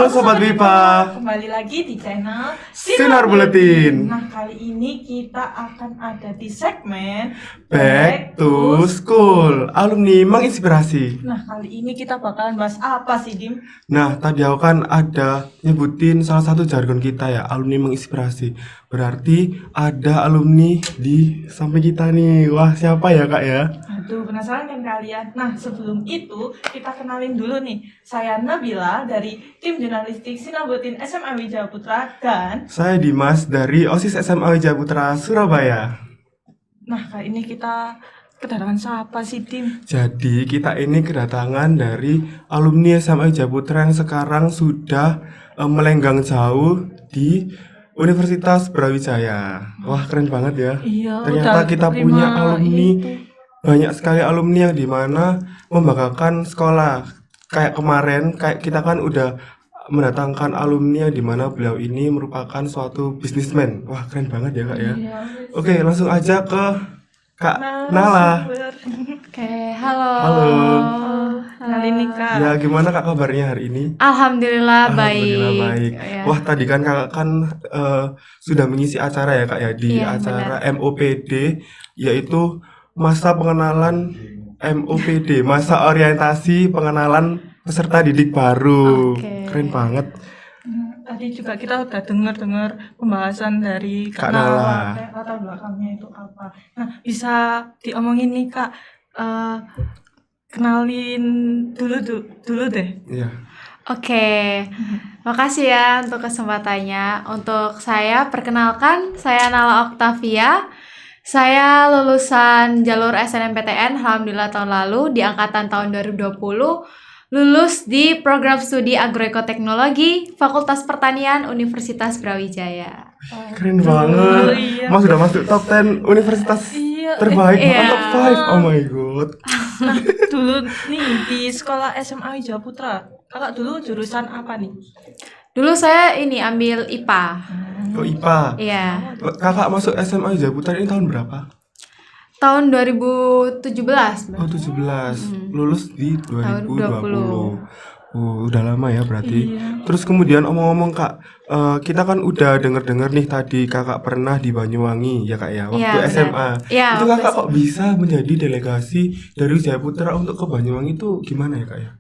Halo Sobat Vipa, kembali lagi di channel Sinar Buletin. Nah, kali ini kita akan ada di segmen Back to School, alumni menginspirasi. Nah, kali ini kita bakalan bahas apa sih, Dim? Nah, tadi aku kan ada nyebutin salah satu jargon kita ya, alumni menginspirasi. Berarti ada alumni di samping kita nih. Wah, siapa ya Kak ya? Aduh, penasaran kan kalian? Nah, sebelum itu kita kenalin dulu nih. Saya Nabila dari tim jurnalistik Sinar Buletin SMA Wijaya Putra dan Saya Dimas dari OSIS SMA Wijaya Putra Surabaya. nah, kali ini kita kedatangan siapa sih, Dim? Jadi kita ini kedatangan dari alumni SMA Wijaya Putra yang sekarang sudah melenggang jauh di Universitas Brawijaya. Wah, keren banget ya. Iya, Ternyata udah kita terima punya alumni, itu. banyak sekali alumni yang dimana membanggakan sekolah. Kayak kemarin, kayak kita kan udah mendatangkan alumni yang dimana beliau ini merupakan suatu bisnismen. Wah, keren banget ya Kak ya. Iya, Oke, langsung aja ke Kak Nala. narasumber. Oke, halo. Halo. Kenalin nih, Kak. Ya, gimana Kak kabarnya hari ini? Alhamdulillah, Alhamdulillah baik. Ya. Wah, tadi kan Kakak kan sudah mengisi acara ya Kak ya di Iya, acara MOPD, yaitu masa pengenalan MOPD, masa orientasi pengenalan peserta didik baru. Oke. Keren banget. Tadi juga kita udah dengar pembahasan dari Kak Kak Nala, Nala. kayak latar belakangnya itu apa. Nah, bisa diomongin nih, Kak. Kenalin dulu deh. Iya. Oke, makasih ya untuk kesempatannya. Untuk saya, perkenalkan, saya Nala Octavia. Saya lulusan jalur SNMPTN, Alhamdulillah tahun lalu, di angkatan tahun 2020. Lulus di program studi Agroekoteknologi, Fakultas Pertanian, Universitas Brawijaya. Keren banget. iya. Mas sudah masuk top 10 universitas Iya. terbaik, bahkan Iya. top 5. Oh my god. Nah, dulu nih di sekolah SMA Wijaya Putra, Kakak dulu jurusan apa nih? Dulu saya ini ambil IPA. Oh, IPA. Iya. Kakak masuk SMA Wijaya Putra ini tahun berapa? Tahun 2017. Oh, 17. Lulus di 2020. 2020. Oh, udah lama ya berarti. Iya. Terus kemudian omong-omong Kak, kita kan udah denger-denger nih tadi Kakak pernah di Banyuwangi ya Kak ya, waktu Iya, benar. SMA. Iya, Itu waktu Kakak kok bisa menjadi delegasi dari Wijaya Putra untuk ke Banyuwangi itu gimana ya Kak ya?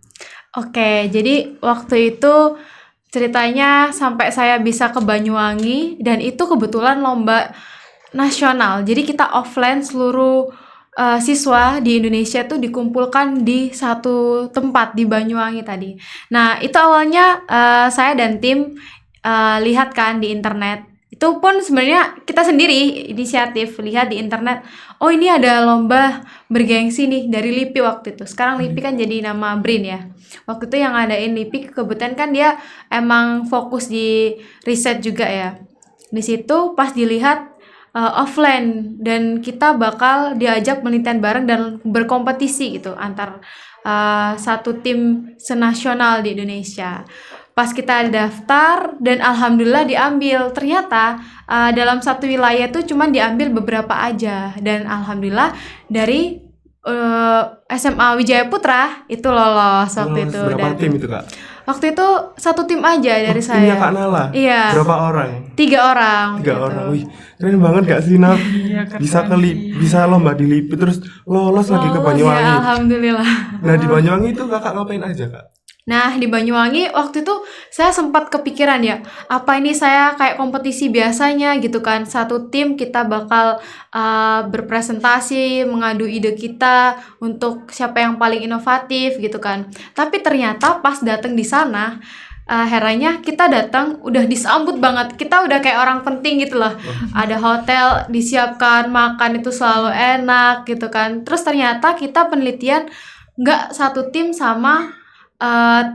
Oke, jadi waktu itu ceritanya sampai saya bisa ke Banyuwangi dan itu kebetulan lomba nasional. Jadi kita offline seluruh siswa di Indonesia tuh dikumpulkan di satu tempat di Banyuwangi tadi. Nah, itu awalnya saya dan tim lihat kan di internet. Itu pun sebenarnya kita sendiri inisiatif lihat di internet. Oh, ini ada lomba bergengsi nih dari LIPI waktu itu. Sekarang LIPI kan jadi nama BRIN ya. Waktu itu yang ngadain LIPI kebetulan kan dia emang fokus di riset juga ya. Di situ pas dilihat offline dan kita bakal diajak penelitian bareng dan berkompetisi gitu antar satu tim senasional di Indonesia. Pas kita daftar dan alhamdulillah diambil. Ternyata dalam satu wilayah tuh cuman diambil beberapa aja dan alhamdulillah dari SMA Wijaya Putra itu lolos waktu itu. Berapa Dan tim itu Kak? waktu itu satu tim aja dari Timnya saya. Kak Nala? Iya. Berapa orang? 3 orang. 3 gitu. orang. Wih, keren banget Kak sih Nal. Iya, keren Bisa sih. bisa lomba di LIPI terus lolos lagi ke Lolos Banyuwangi. ya, alhamdulillah. Nah, di Banyuwangi itu Kakak ngapain aja Kak? Nah, di Banyuwangi waktu itu saya sempat kepikiran ya, apa ini saya kayak kompetisi biasanya gitu kan. Satu tim kita bakal berpresentasi, mengadu ide kita untuk siapa yang paling inovatif gitu kan. Tapi ternyata pas datang di sana, herannya kita datang udah disambut banget. Kita udah kayak orang penting gitu loh. Ada hotel disiapkan, makan itu selalu enak gitu kan. Terus ternyata kita penelitian nggak satu tim sama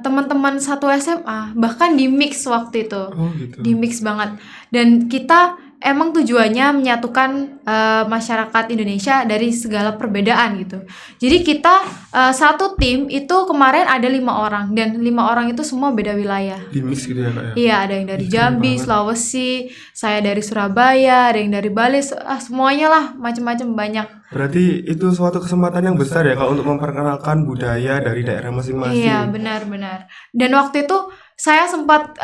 teman-teman satu SMA, bahkan di mix waktu itu. Oh gitu. Di mix banget. Dan kita emang tujuannya menyatukan masyarakat Indonesia dari segala perbedaan gitu. Jadi kita satu tim itu kemarin ada 5 orang dan 5 orang itu semua beda wilayah. Di mix gitu ya Kak ya? Iya, ada yang dari Ih, keren Jambi, banget. Sulawesi, saya dari Surabaya, ada yang dari Bali, semuanya lah, macam-macam banyak. Berarti itu suatu kesempatan yang besar ya Kak untuk memperkenalkan budaya dari daerah masing-masing. Iya, benar-benar. Dan waktu itu saya sempat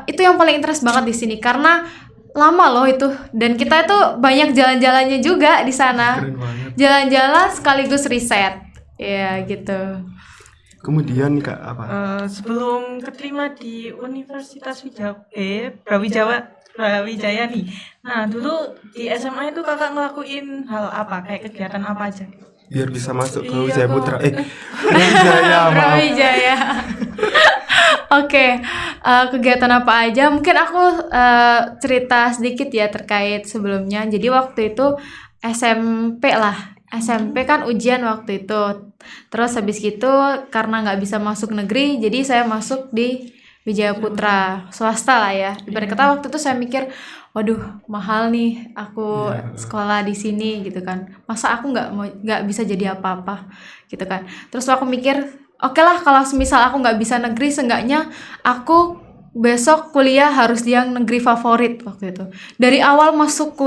itu yang paling interest banget di sini karena lama loh itu, dan kita itu banyak jalan-jalannya juga di sana. Keren banget. Jalan-jalan sekaligus riset. Ya gitu. Kemudian Kak apa? Sebelum keterima di Universitas Brawijaya nih. Nah, dulu di SMA itu kakak ngelakuin hal apa? Kayak kegiatan apa aja? Biar bisa masuk ke Iya, Wijaya Kak. Putra. Brawijaya, maaf. Brawijaya. Oke, kegiatan apa aja? Mungkin aku cerita sedikit ya terkait sebelumnya. Jadi waktu itu SMP lah. SMP kan ujian waktu itu. Terus habis gitu karena nggak bisa masuk negeri, jadi saya masuk di Wijaya Putra, swasta lah ya. Ibarat kata waktu itu saya mikir, waduh mahal nih aku sekolah di sini gitu kan. Masa aku nggak bisa jadi apa-apa gitu kan. Terus aku mikir, oke lah kalau misal aku nggak bisa negeri, seenggaknya aku besok kuliah harus yang negeri favorit waktu itu. Dari awal masuk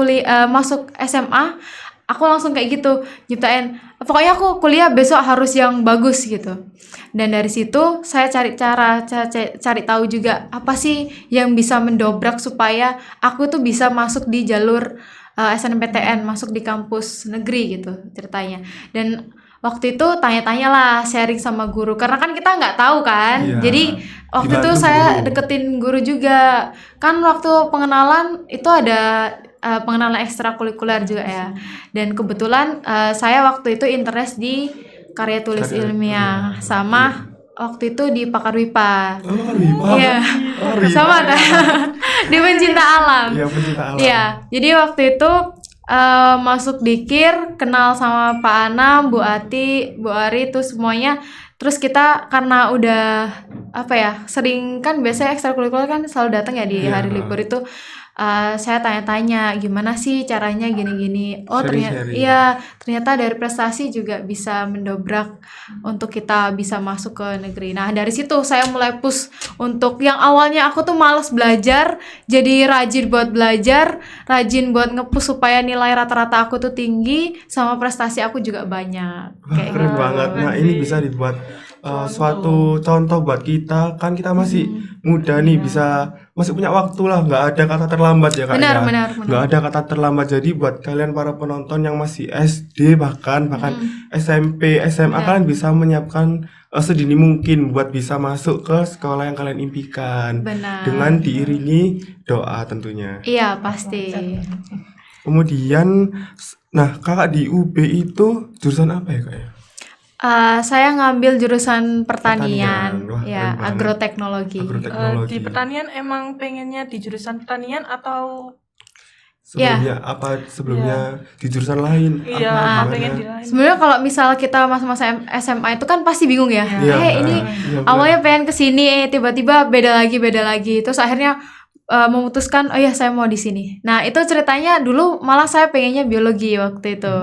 masuk SMA, aku langsung kayak gitu nyiptain, pokoknya aku kuliah besok harus yang bagus gitu. Dan dari situ saya cari tahu juga apa sih yang bisa mendobrak supaya aku tuh bisa masuk di jalur SNMPTN, masuk di kampus negeri gitu ceritanya. Dan waktu itu tanya-tanya lah, sharing sama guru karena kan kita nggak tahu kan. Iya. Jadi waktu itu Dibantu saya guru. deketin guru juga kan. Waktu pengenalan itu ada pengenalan ekstrakurikuler juga ya. Dan kebetulan saya waktu itu interest di karya tulis Karya ilmiah sama waktu itu di Pakar Wipa. Oh, Wipa. Iya. Oh, Wipa. Sama ada di pencinta alam. Iya, pencinta alam. Iya, jadi waktu itu masuk dikir, kenal sama Pak Anam, Bu Ati, Bu Ari itu semuanya. Terus kita karena udah apa ya, sering kan biasanya ekstrakurikuler kan selalu datang ya di Iya. hari libur itu. Saya tanya-tanya gimana sih caranya gini-gini. Oh ternyata Sharing-sharing. iya, ternyata dari prestasi juga bisa mendobrak untuk kita bisa masuk ke negeri. Nah dari situ saya mulai push untuk yang awalnya aku tuh males belajar, jadi rajin buat belajar, rajin buat nge-push supaya nilai rata-rata aku tuh tinggi, sama prestasi aku juga banyak. Wah, Kayak keren gitu. banget. Nah, ini bisa dibuat suatu contoh buat kita. Kan kita masih muda nih, bisa masih punya waktu lah. Nggak ada kata terlambat ya Kak Benar, ya. benar. Nggak ada kata terlambat. Jadi buat kalian para penonton yang masih SD bahkan SMP, SMA, kalian bisa menyiapkan sedini mungkin buat bisa masuk ke sekolah yang kalian impikan. Benar. Dengan diiringi doa tentunya. Iya pasti. Kemudian, nah kakak di UB itu jurusan apa ya Kak ya? Saya ngambil jurusan pertanian, Pertanian. Wah, ya keren banget. agroteknologi. Agroteknologi. Di pertanian emang pengennya di jurusan pertanian atau Sebelumnya apa? Sebelumnya di jurusan lain? iya Apa, pengen gimana? di lain? Sebenarnya kalau misal kita masa-masa SMA itu kan pasti bingung ya. Iya, Ini iya, awalnya pengen kesini, tiba-tiba beda lagi. Terus akhirnya memutuskan, oh ya saya mau di sini. Nah itu ceritanya dulu malah saya pengennya biologi waktu itu.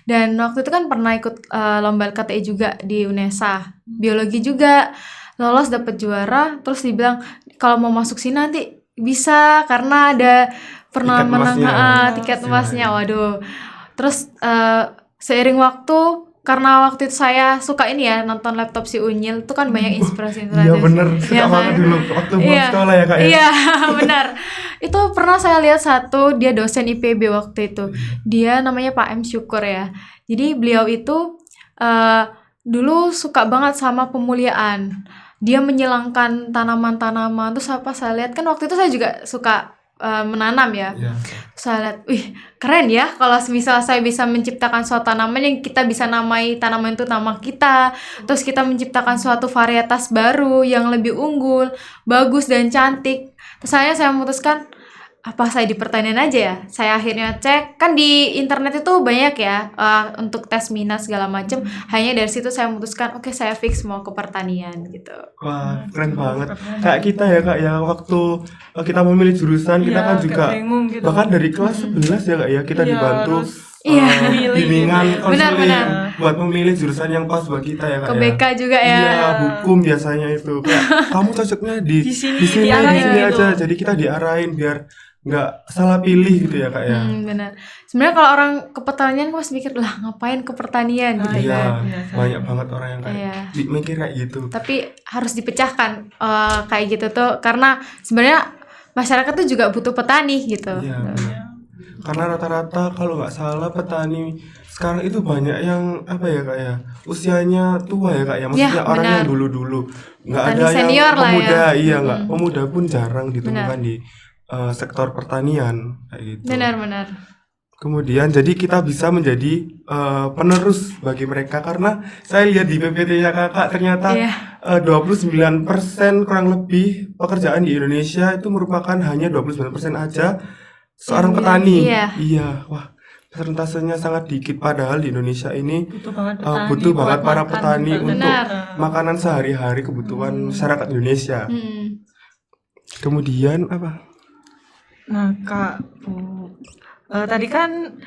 Dan waktu itu kan pernah ikut lomba KTI juga di UNESA. Biologi juga lolos dapet juara. Terus dibilang kalau mau masuk sini nanti bisa karena ada pernah Tiket menang emasnya. tiket emasnya. Waduh. Terus seiring waktu, karena waktu itu saya suka ini ya nonton Laptop Si Unyil, itu kan banyak inspirasi. Iya bener, suka Iya banget kan? dulu waktu buat Iya. sekolah ya Kak ya? Iya benar. Itu pernah saya lihat satu, dia dosen IPB waktu itu. Dia namanya Pak M Syukur ya. Jadi beliau itu dulu suka banget sama pemuliaan. Dia menyilangkan tanaman-tanaman. Terus apa saya lihat kan waktu itu saya juga suka menanam ya. Iya. Saya lihat, wih keren ya kalau misal saya bisa menciptakan suatu tanaman yang kita bisa namai tanaman itu nama kita, terus kita menciptakan suatu varietas baru yang lebih unggul, bagus dan cantik. Terus saya memutuskan apa saya di pertanian aja ya. Saya akhirnya cek kan di internet itu banyak ya untuk tes minat segala macam. Hanya dari situ saya memutuskan oke, saya fix mau ke pertanian gitu. Wah, keren banget. Kayak kita ya Kak ya, waktu kita memilih jurusan kita Iya, kan kayak juga bingung gitu. bahkan dari kelas 11 ya Kak ya, kita Iya, dibantu harus Iya. milih bimbingan gitu. konseling Benar. buat memilih jurusan yang pas buat kita ya Kak Ke ya. BK juga ya. Iya, hukum biasanya itu. Kayak kamu cocoknya di Di sini, di sini diarahin di sini gitu. aja. Jadi kita diarahin biar nggak salah pilih gitu ya Kak ya. Benar. Sebenarnya kalau orang ke pertanian gue masih mikir lah ngapain ke pertanian gitu Iya, kan. banyak banget orang yang kayak Iya. mikir kayak gitu. Tapi harus dipecahkan kayak gitu tuh karena sebenarnya masyarakat tuh juga butuh petani gitu. Iya, benar. Karena rata-rata kalau nggak salah petani sekarang itu banyak yang apa ya Kak ya, usianya tua ya Kak ya, maksudnya orang benar. yang dulu-dulu, nggak Petani ada yang senior lah ya. pemuda, iya nggak, pemuda pun jarang ditemukan di sektor pertanian kayak gitu. Benar-benar. Kemudian jadi kita bisa menjadi penerus bagi mereka karena saya lihat di PPT-nya Kakak ternyata Iya. 29% kurang lebih pekerjaan di Indonesia itu merupakan hanya 29% aja seorang petani. Iya. Wah, persentasenya sangat dikit padahal di Indonesia ini butuh banget petani, butuh banget buat para makan petani juga. untuk Benar. makanan sehari-hari kebutuhan masyarakat Indonesia. Kemudian apa? Nah, Kak, Bu, tadi kan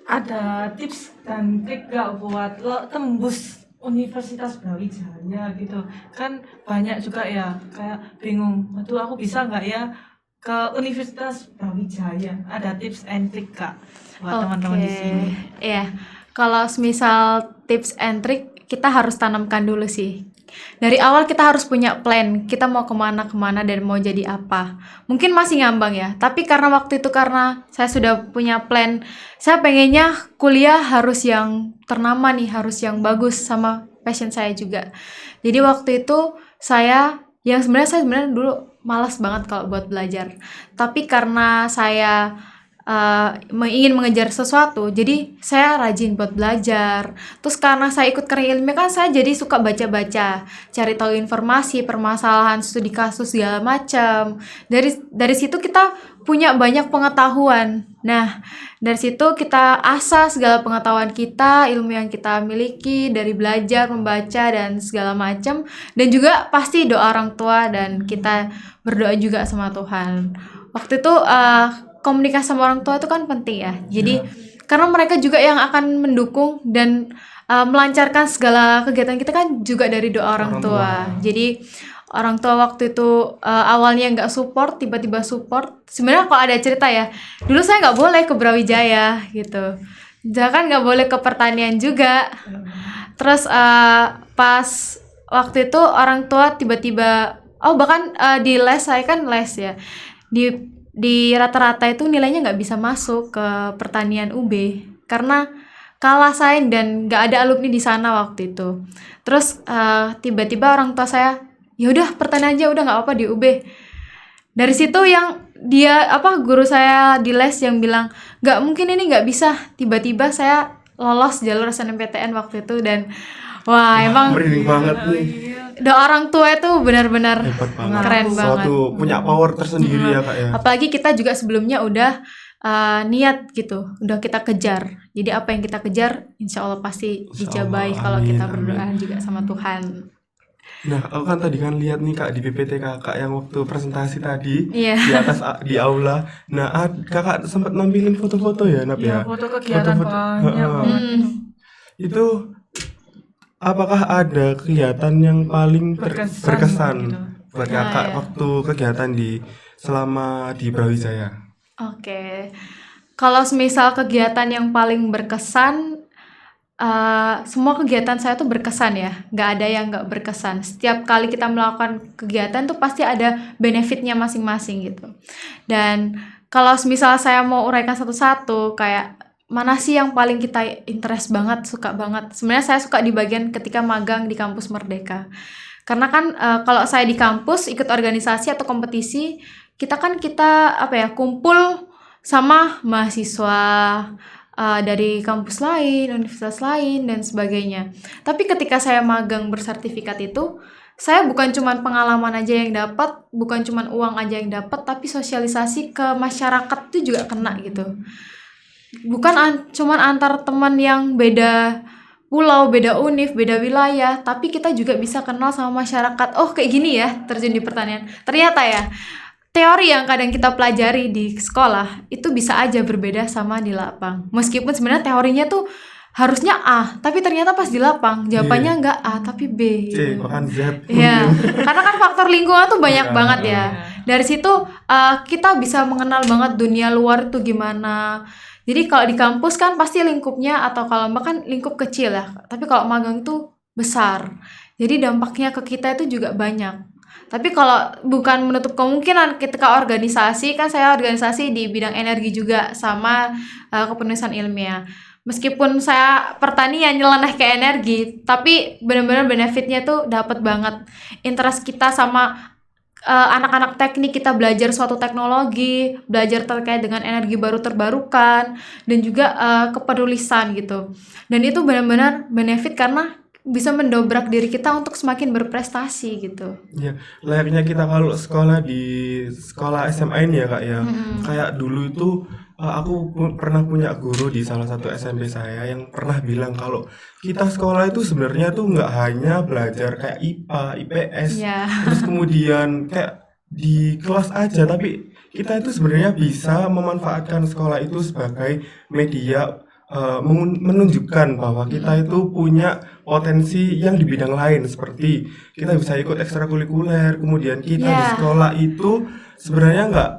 ada tips dan trik gak buat lo tembus Universitas Brawijaya gitu. Kan banyak juga ya kayak bingung, aduh aku bisa nggak ya ke Universitas Brawijaya? Ada tips and trik Kak buat teman-teman di sini. Iya. Kalau semisal tips and trick kita harus tanamkan dulu sih. Dari awal kita harus punya plan, kita mau kemana dan mau jadi apa. Mungkin masih ngambang ya, tapi karena waktu itu karena saya sudah punya plan, saya pengennya kuliah harus yang ternama nih, harus yang bagus sama passion saya juga. Jadi waktu itu saya sebenarnya dulu malas banget kalau buat belajar. Tapi karena saya ingin mengejar sesuatu, jadi saya rajin buat belajar. Terus karena saya ikut karya ilmiah kan saya jadi suka baca-baca, cari tahu informasi, permasalahan studi kasus segala macam. Dari situ kita punya banyak pengetahuan. Nah, dari situ kita asah segala pengetahuan kita, ilmu yang kita miliki dari belajar, membaca dan segala macam. Dan juga pasti doa orang tua dan kita berdoa juga sama Tuhan. Waktu itu komunikasi sama orang tua itu kan penting ya. Jadi karena mereka juga yang akan mendukung dan melancarkan segala kegiatan kita kan juga dari doa orang tua. Jadi orang tua waktu itu awalnya nggak support, tiba-tiba support. Sebenarnya kalau ada cerita ya, dulu saya nggak boleh ke Brawijaya gitu. Jangan nggak boleh ke pertanian juga. Terus pas waktu itu orang tua tiba-tiba, bahkan di les, saya kan les ya, di rata-rata itu nilainya nggak bisa masuk ke pertanian UB karena kalah saing dan nggak ada alumni di sana waktu itu. Terus tiba-tiba orang tua saya, ya udah pertanian aja, udah nggak apa di UB. Dari situ yang guru saya di les yang bilang nggak mungkin ini nggak bisa. Tiba-tiba saya lolos jalur SNMPTN waktu itu dan wah emang merinding banget nih. doa orang tua itu benar-benar Hebat banget. keren banget. Suatu punya power tersendiri ya Kak ya. Apalagi kita juga sebelumnya udah niat gitu, udah kita kejar. Jadi apa yang kita kejar, insya Allah pasti Insya dijabai Allah, kalau amin, kita berdoa juga sama Tuhan. Nah, aku kan tadi kan lihat nih Kak di PPT Kakak yang waktu presentasi tadi Iya. di atas di aula. Nah, Kakak sempat nampilin foto-foto ya, Nap ya? Ya, foto kegiatan banyak banget. Itu apakah ada kegiatan yang paling berkesan gitu. buat Kakak waktu kegiatan selama di Brawijaya? Oke. Kalau semisal kegiatan yang paling berkesan, semua kegiatan saya tuh berkesan ya, nggak ada yang nggak berkesan. Setiap kali kita melakukan kegiatan tuh pasti ada benefitnya masing-masing gitu. Dan kalau semisal saya mau uraikan satu-satu, kayak mana sih yang paling kita interest banget, suka banget. Sebenarnya saya suka di bagian ketika magang di kampus Merdeka. Karena kan kalau saya di kampus ikut organisasi atau kompetisi, kita kumpul sama mahasiswa dari kampus lain, universitas lain dan sebagainya. Tapi ketika saya magang bersertifikat itu, saya bukan cuma pengalaman aja yang dapat, bukan cuma uang aja yang dapat, tapi sosialisasi ke masyarakat itu juga kena gitu. Bukan cuma antar teman yang beda pulau, beda univ, beda wilayah, tapi kita juga bisa kenal sama masyarakat. Oh, kayak gini ya terjun di pertanian. Ternyata ya, teori yang kadang kita pelajari di sekolah itu bisa aja berbeda sama di lapang. Meskipun sebenarnya teorinya tuh harusnya A, tapi ternyata pas di lapang jawabannya nggak A tapi B. C, bahkan Z. Iya, karena kan faktor lingkungan tuh banyak banget ya. Dari situ kita bisa mengenal banget dunia luar itu gimana. Jadi kalau di kampus kan pasti lingkupnya, atau kalau bahkan lingkup kecil ya. Tapi kalau magang itu besar. Jadi dampaknya ke kita itu juga banyak. Tapi kalau bukan menutup kemungkinan ketika organisasi, kan saya organisasi di bidang energi juga sama kepenulisan ilmiah. Meskipun saya pertanian nyeleneh ke energi, tapi benar-benar benefitnya tuh dapat banget. Interest kita sama anak-anak teknik, kita belajar suatu teknologi, belajar terkait dengan energi baru terbarukan, dan juga kepedulisan gitu. Dan itu benar-benar benefit karena bisa mendobrak diri kita untuk semakin berprestasi gitu. Ya, layaknya kita kalau sekolah di sekolah SMA ini ya kak ya. Kayak dulu itu aku pernah punya guru di salah satu SMP saya yang pernah bilang kalau kita sekolah itu sebenarnya tuh nggak hanya belajar kayak IPA, IPS, Ya. terus kemudian kayak di kelas aja, tapi kita itu sebenarnya bisa memanfaatkan sekolah itu sebagai media menunjukkan bahwa kita itu punya potensi yang di bidang lain, seperti kita bisa ikut ekstrakurikuler, kemudian kita di Ya. sekolah itu sebenarnya nggak,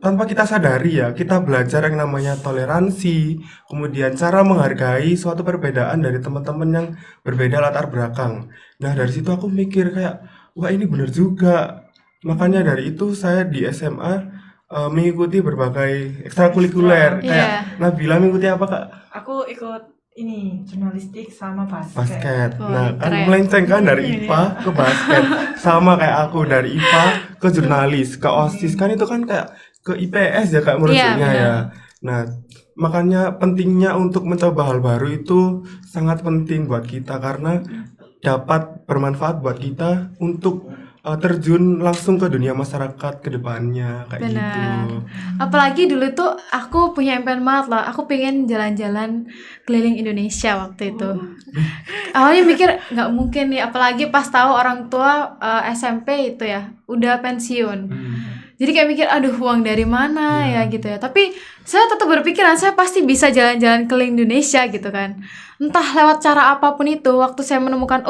tanpa kita sadari ya, kita belajar yang namanya toleransi, kemudian cara menghargai suatu perbedaan dari teman-teman yang berbeda latar belakang. Nah dari situ aku mikir kayak, wah ini bener juga. Makanya dari itu saya di SMA mengikuti berbagai ekstrakurikuler. Iya. Kayak Nabila mengikuti apa kak? Aku ikut ini jurnalistik sama basket. Basket. Oh, Nah kan keren. melenceng kan dari IPA ke basket. Sama kayak aku, dari IPA ke jurnalis, ke OSIS, kan itu kan kayak ke IPS ya kak Iya, merujuknya benar. ya. Nah makanya pentingnya untuk mencoba hal baru itu sangat penting buat kita, karena dapat bermanfaat buat kita untuk terjun langsung ke dunia masyarakat ke depannya kayak Benar. gitu. Apalagi dulu tuh aku punya impian banget lah. Aku pengen jalan-jalan keliling Indonesia waktu itu. Awalnya mikir nggak mungkin nih, apalagi pas tahu orang tua SMP itu ya udah pensiun. Jadi kayak mikir, aduh uang dari mana ya gitu ya. Tapi saya tetap berpikiran saya pasti bisa jalan-jalan keliling Indonesia gitu kan. Entah lewat cara apapun itu. Waktu saya menemukan,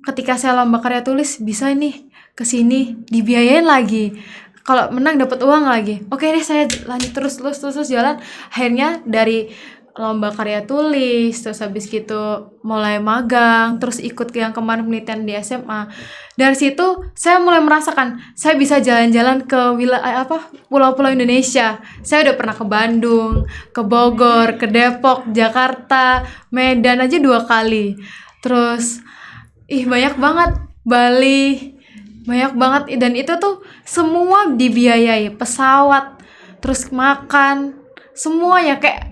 ketika saya lomba karya tulis bisa nih kesini, dibiayain lagi. Kalau menang dapat uang lagi. Oke deh, saya lanjut terus jalan. Akhirnya dari lomba karya tulis, terus habis gitu mulai magang, terus ikut yang kemarin penelitian di SMA. Dari situ saya mulai merasakan saya bisa jalan-jalan ke wilayah pulau-pulau Indonesia. Saya udah pernah ke Bandung, ke Bogor, ke Depok, Jakarta, Medan aja 2 kali. Terus banyak banget, Bali, banyak banget, dan itu tuh semua dibiayai, pesawat, terus makan, semuanya kayak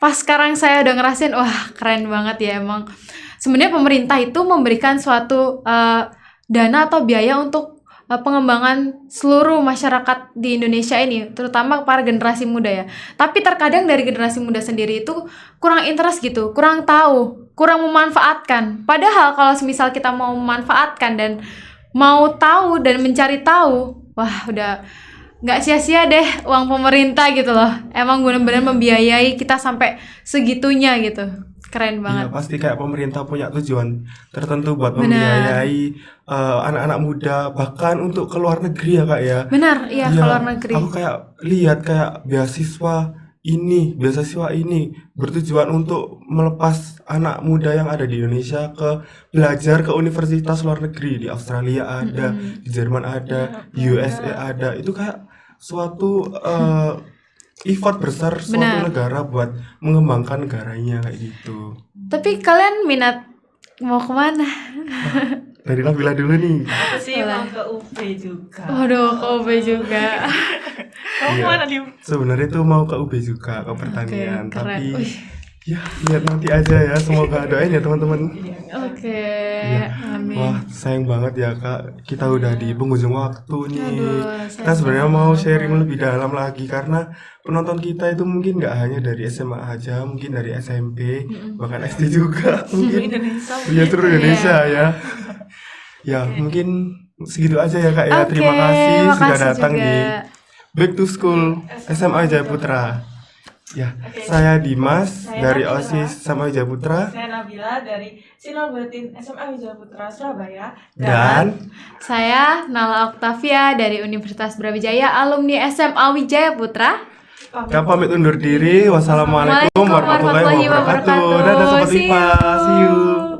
pas sekarang saya udah ngerasain, wah keren banget ya emang. Sebenarnya pemerintah itu memberikan suatu dana atau biaya untuk pengembangan seluruh masyarakat di Indonesia ini, terutama para generasi muda ya. Tapi terkadang dari generasi muda sendiri itu kurang interest gitu, kurang tahu, kurang memanfaatkan. Padahal kalau misal kita mau memanfaatkan dan mau tahu dan mencari tahu, wah udah nggak sia-sia deh uang pemerintah gitu loh. Emang benar-benar membiayai kita sampai segitunya gitu. Keren banget. Iya, pasti kayak pemerintah punya tujuan tertentu buat Benar. membiayai anak-anak muda, bahkan untuk ke luar negeri ya kak ya. Benar, iya ke luar negeri. Aku kayak lihat kayak beasiswa ini bertujuan untuk melepas anak muda yang ada di Indonesia ke belajar ke universitas luar negeri. Di Australia ada, di Jerman ada, di USA ada. Itu kayak suatu effort besar suatu Benar. negara buat mengembangkan negaranya kayak gitu. Tapi kalian minat mau kemana? Dari Nabila dulu nih. Aku sih Boleh. mau ke UB juga. Waduh, ke UB juga. Kamu Iya. mana di Sebenarnya tuh mau ke UB juga, ke pertanian, Oke, keren. tapi Wih. ya lihat nanti aja ya, semoga doain ya teman-teman. Oke, Iya. amin. Wah, sayang banget ya kak, kita udah di penghujung waktu nih. Aduh, Kita sebenarnya mau sharing lebih dalam lagi, karena penonton kita itu mungkin nggak hanya dari SMA aja, mungkin dari SMP, bahkan SD juga, mungkin Indonesia. punya seluruh Indonesia ya. Ya mungkin segitu aja ya kak ya. Oke, Terima kasih sudah makasih datang juga. di Back to School SMA Jaya Putra. Ya, Oke. saya Dimas Saya dari Nabila. OSIS SMA Wijaya Putra Saya Nabila dari Sinar Buletin SMA Wijaya Putra Surabaya. dan Saya Nala Oktavia dari Universitas Brawijaya, alumni SMA Wijaya Putra. kami pamit undur diri. Wassalamualaikum warahmatullahi wabarakatuh. Dadah sobat See IPA. See you.